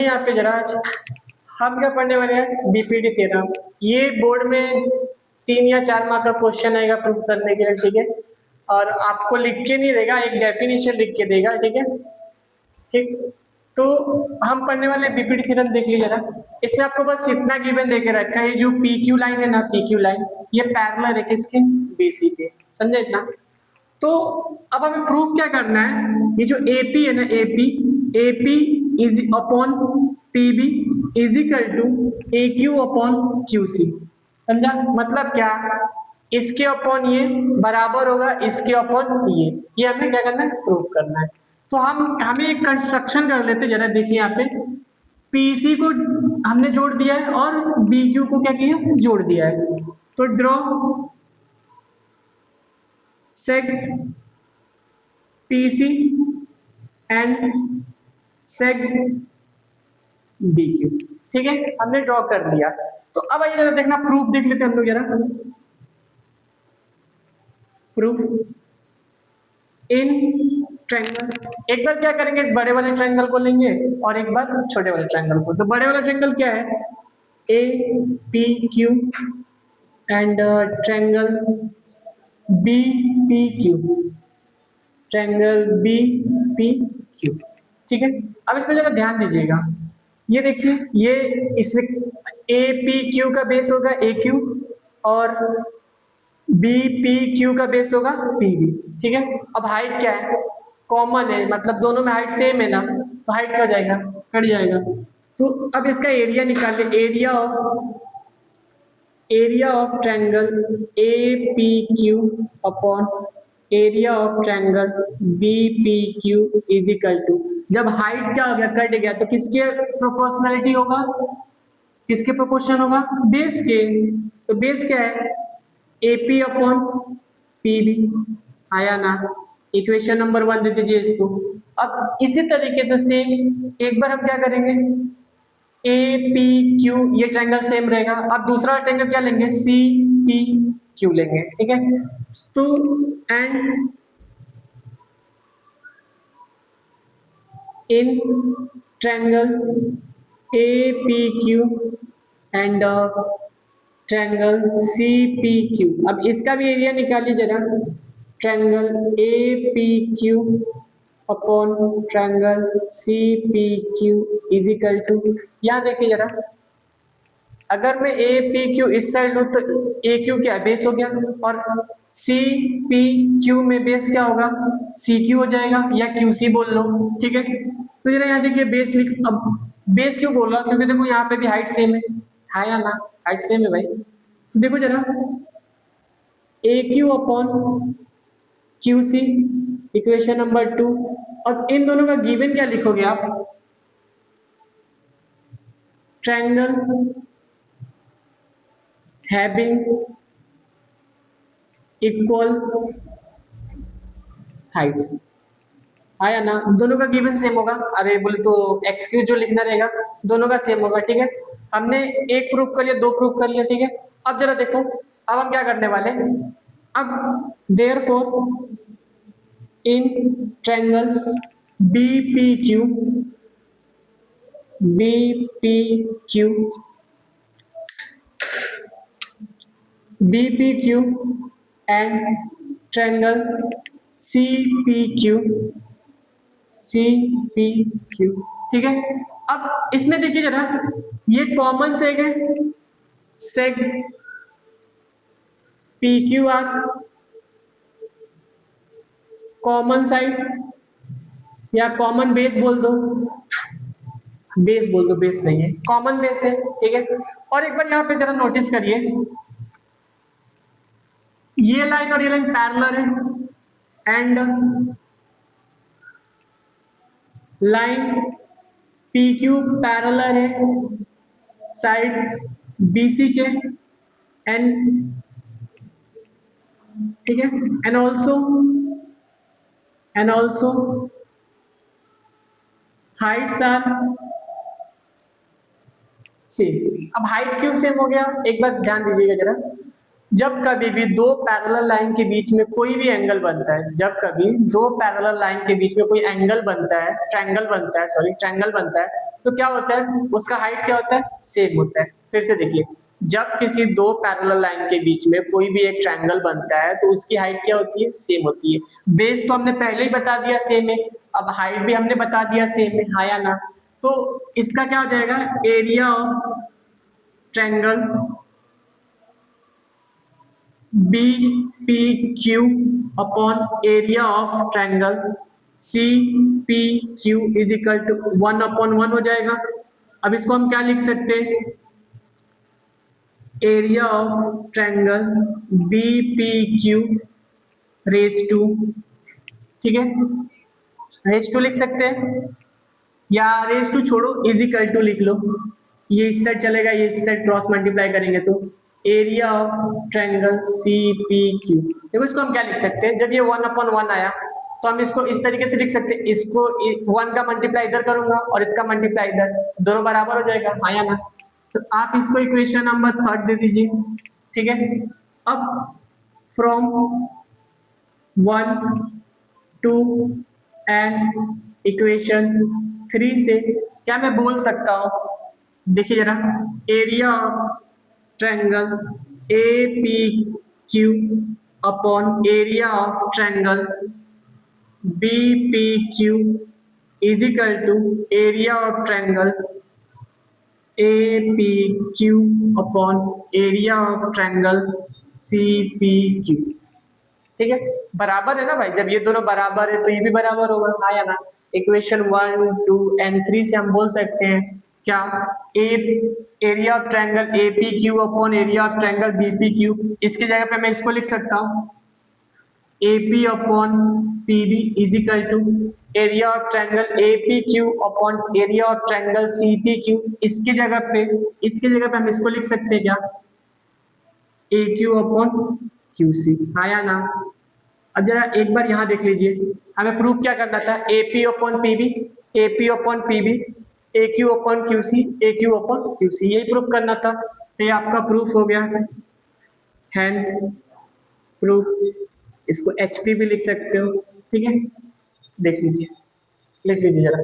यहाँ पे जरा हम क्या पढ़ने वाले हैं, बीपीटी थ्योरम। ये बोर्ड में 3 या 4 मार्क का क्वेश्चन आएगा प्रूव करने के लिए, ठीक है। और आपको लिख के नहीं देगा, एक डेफिनेशन लिख के देगा, ठीक है। ठीक, तो हम पढ़ने वाले बीपीटी थ्योरम। देख लीजिए जरा, इसमें आपको बस इतना गिवन देके रखा है, जो पी क्यू लाइन है ना, पी क्यू लाइन ये पैरेलल है किसके, बीसी के, समझे इतना। तो अब हमें प्रूव क्या करना है, ये जो एपी है ना, AP is upon PB is equal to A Q upon QC, समझा। मतलब क्या, इसके अपॉन ये बराबर होगा इसके अपॉन ये हमें क्या करना है, प्रूव करना है। तो हमें एक कंस्ट्रक्शन कर लेते जरा, देखिए यहाँ पे पीसी को हमने जोड़ दिया है और बीक्यू को क्या किया, जोड़ दिया है। तो ड्रॉ सेग पीसी एंड सेग बीक्यू, ठीक है, हमने ड्रॉ कर लिया। तो अब आइए जरा देखना, प्रूफ देख लेते हैं हम लोग जरा। प्रूफ इन ट्रायंगल, एक बार क्या करेंगे, इस बड़े वाले ट्रायंगल को लेंगे और एक बार छोटे वाले ट्रायंगल को। तो बड़े वाला ट्रायंगल क्या है, A P Q and triangle B P Q, triangle B P Q, ठीक है। अब इसमें जरा ध्यान दीजिएगा, ये देखिए, ये इसमें ए पी क्यू का बेस होगा ए क्यू और बी पी क्यू का बेस होगा पी बी, ठीक है। अब हाइट क्या है, कॉमन है, मतलब दोनों में हाइट सेम है ना, तो हाइट क्या हो जाएगा, कट जाएगा। तो अब इसका एरिया निकालिए, area of triangle A P Q upon area of triangle B P Q is equal to, जब हाइट क्या हो गया, कट गया, तो किसके प्रोपोर्शनलिटी होगा, किसके प्रोपोर्शन होगा, बेस के। तो बेस क्या है, एपी अपॉन पीबी, आया ना। इक्वेशन नंबर 1 दे दीजिए इसको। अब इसी तरीके से सेम एक बार हम क्या करेंगे, ए पी क्यू, ये ट्रायंगल सेम रहेगा। अब दूसरा ट्रायंगल क्या लेंगे, सी पी क्यू लेंगे, ठीक है। तो and in triangle A P Q and triangle C P Q, अब इसका भी एरिया निकालिए जरा, triangle A P Q upon triangle C P Q is equal to, यहाँ देखिए जरा, अगर मैं ए पी क्यू इस साइड लूँ तो ए क्यू क्या बेस हो गया, और सी पी क्यू में बेस क्या होगा, सी क्यू हो जाएगा, या क्यू सी बोल लो, ठीक है। तो जरा यहाँ देखिए बेस लिख, अब बेस क्यों बोल रहा, क्योंकि देखो यहाँ पे भी हाइट सेम है या ना, हाइट सेम है भाई। तो देखो जरा, A Q upon Q C, equation number 2। अब इन दोनों का गिवन क्या लिखोगे आप, ट्रायंगल हैविंग इक्वल हाइट्स, आया ना, दोनों का गिवन सेम होगा। अरे बोले तो एक्स क्यू जो लिखना रहेगा दोनों का सेम होगा, ठीक है। हमने एक प्रूफ कर लिया, दो प्रूफ कर लिया, ठीक है। अब जरा देखो, अब हम क्या करने वाले, अब therefore in triangle B P Q, B P Q, B P Q and triangle C P Q, C P Q, ठीक है। अब इसमें देखिए जरा, ये कॉमन सेग है, सेग P Q R, common side या कॉमन बेस बोल दो, बेस बोल दो, बेस सही है, कॉमन बेस है, ठीक है। और एक बार यहाँ पे जरा नोटिस करिए, ये लाइन और ये लाइन पैरेलल है and line P Q parallel है साइड बीसी के, एंड ठीक है, and also heights are same. अब हाइट क्यों सेम हो गया, एक बार ध्यान दीजिएगा जरा, जब कभी भी दो पैरेलल लाइन के बीच में कोई भी एंगल बनता है, जब कभी दो पैरेलल लाइन के बीच में कोई एंगल बनता है, ट्रायंगल बनता है, तो क्या होता है, उसका हाइट क्या होता है, सेम होता है। फिर से देखिए, जब किसी दो पैरेलल लाइन के बीच में कोई भी एक ट्रायंगल बनता है तो उसकी हाइट क्या होती है, सेम होती है। बेस तो हमने पहले ही बता दिया सेम है, अब हाइट भी हमने बता दिया सेम है, हाँ या ना। तो इसका क्या हो जाएगा, area of triangle B P Q upon area of triangle C P Q is equal to 1/1 हो जाएगा। अब इसको हम क्या लिख सकते हैं, area of triangle B P Q raise to, ठीक है, रेज टू लिख सकते हैं, या रेज टू छोड़ो, इज इक्वल टू लिख लो, ये इस साइड चलेगा, ये इस साइड क्रॉस मल्टीप्लाई करेंगे तो area of triangle C P Q. देखो इसको हम क्या लिख सकते हैं, जब ये 1/1 आया तो हम इसको इस तरीके से लिख सकते हैं, इसको 1 का मल्टीप्लाई इधर करूंगा और इसका मल्टीप्लाई इधर, दोनों बराबर हो जाएगा, हाँ या ना। तो आप इसको इक्वेशन नंबर 3 दे दीजिए, ठीक है। अब फ्रॉम 1 2 एंड इक्वेशन 3 से क्या मैं बोल सकता हूँ, देखिए जरा, area of triangle A P Q upon area of triangle B P Q is equal to area of triangle A P Q upon area of triangle C P Q, ठीक है। बराबर है ना भाई, जब ये दोनों बराबर है तो ये भी बराबर होगा, हाँ या ना। इक्वेशन 1 2 एंड 3 से हम बोल सकते हैं क्या, a area of triangle A P Q upon area of triangle B P Q, इसकी जगह पे मैं इसको लिख सकता हूँ A P upon P B is equal to area of triangle A P Q upon area of triangle C P Q. इसकी जगह पे हम इसको लिख सकते हैं क्या, A Q upon Q C, हाँ या ना। अब जरा एक बार यहाँ देख लीजिए, हमें प्रूफ क्या करना था, A P upon P B, A P upon P B, A Q upon Q C, A Q upon Q C, यही प्रूफ करना था। तो ये आपका प्रूफ हो गया, हैंस प्रूफ। इसको एच पी भी लिख सकते हो, ठीक है, देख लीजिए, लिख लीजिए जरा।